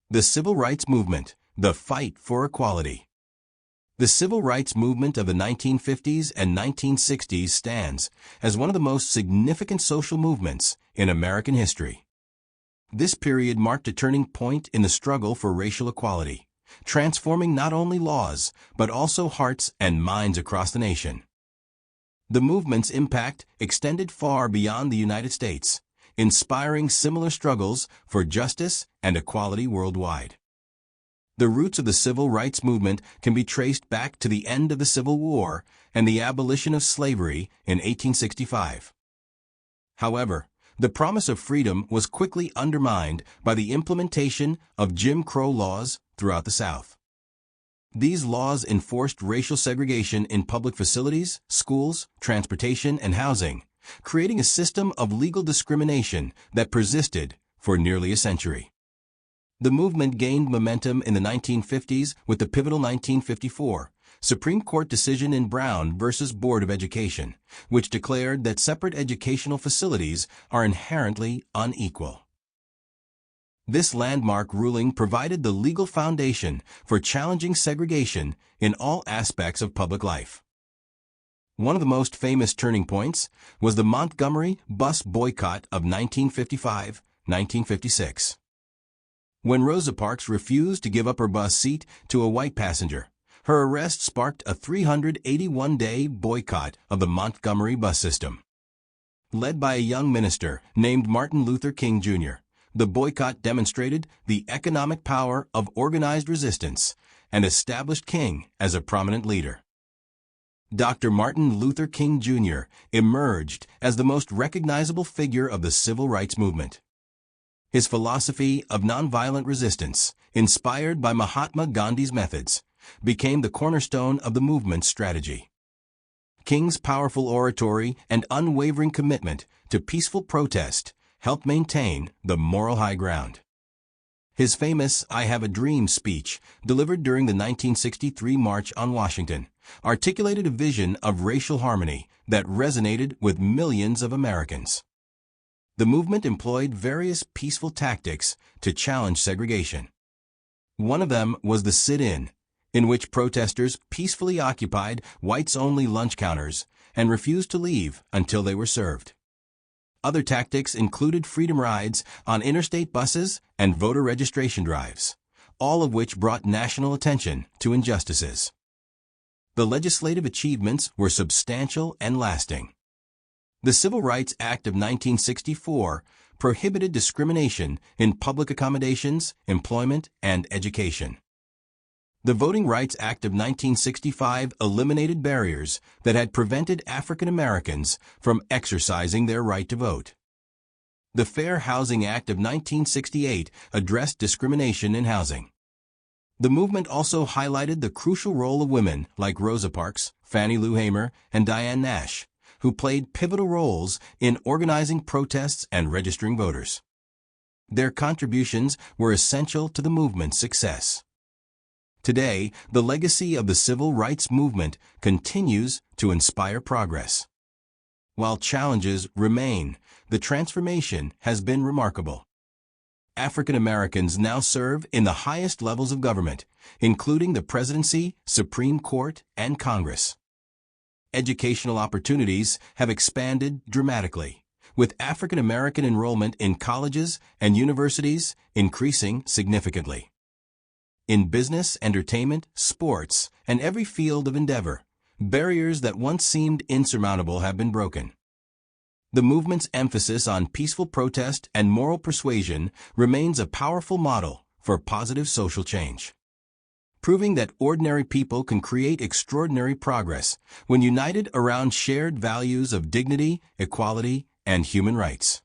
The Civil Rights Movement, the fight for equality. The civil rights movement of the 1950s and 1960s stands as one of the most significant social movements in American history. This period marked a turning point in the struggle for racial equality, transforming not only laws, but also hearts and minds across the nation. The movement's impact extended far beyond the United States, inspiring similar struggles for justice and equality worldwide. The roots of the civil rights movement can be traced back to the end of the Civil War and the abolition of slavery in 1865. However, the promise of freedom was quickly undermined by the implementation of Jim Crow laws throughout the South. These laws enforced racial segregation in public facilities, schools, transportation, and housing, creating a system of legal discrimination that persisted for nearly a century. The movement gained momentum in the 1950s with the pivotal 1954 Supreme Court decision in Brown v. Board of Education, which declared that separate educational facilities are inherently unequal. This landmark ruling provided the legal foundation for challenging segregation in all aspects of public life. One of the most famous turning points was the Montgomery bus boycott of 1955-1956. When Rosa Parks refused to give up her bus seat to a white passenger, her arrest sparked a 381-day boycott of the Montgomery bus system. Led by a young minister named Martin Luther King Jr., the boycott demonstrated the economic power of organized resistance and established King as a prominent leader. Dr. Martin Luther King Jr. emerged as the most recognizable figure of the civil rights movement. His philosophy of nonviolent resistance, inspired by Mahatma Gandhi's methods, became the cornerstone of the movement's strategy. King's powerful oratory and unwavering commitment to peaceful protest helped maintain the moral high ground. His famous "I Have a Dream" speech, delivered during the 1963 March on Washington, articulated a vision of racial harmony that resonated with millions of Americans. The movement employed various peaceful tactics to challenge segregation. One of them was the sit-in, in which protesters peacefully occupied whites-only lunch counters and refused to leave until they were served. Other tactics included freedom rides on interstate buses and voter registration drives, all of which brought national attention to injustices. The legislative achievements were substantial and lasting. The Civil Rights Act of 1964 prohibited discrimination in public accommodations, employment, and education. The Voting Rights Act of 1965 eliminated barriers that had prevented African Americans from exercising their right to vote. The Fair Housing Act of 1968 addressed discrimination in housing. The movement also highlighted the crucial role of women like Rosa Parks, Fannie Lou Hamer, and Diane Nash, who played pivotal roles in organizing protests and registering voters. Their contributions were essential to the movement's success. Today, the legacy of the civil rights movement continues to inspire progress. While challenges remain, the transformation has been remarkable. African Americans now serve in the highest levels of government, including the presidency, Supreme Court, and Congress. Educational opportunities have expanded dramatically, with African American enrollment in colleges and universities increasing significantly. In business, entertainment, sports, and every field of endeavor, barriers that once seemed insurmountable have been broken. The movement's emphasis on peaceful protest and moral persuasion remains a powerful model for positive social change, proving that ordinary people can create extraordinary progress when united around shared values of dignity, equality, and human rights.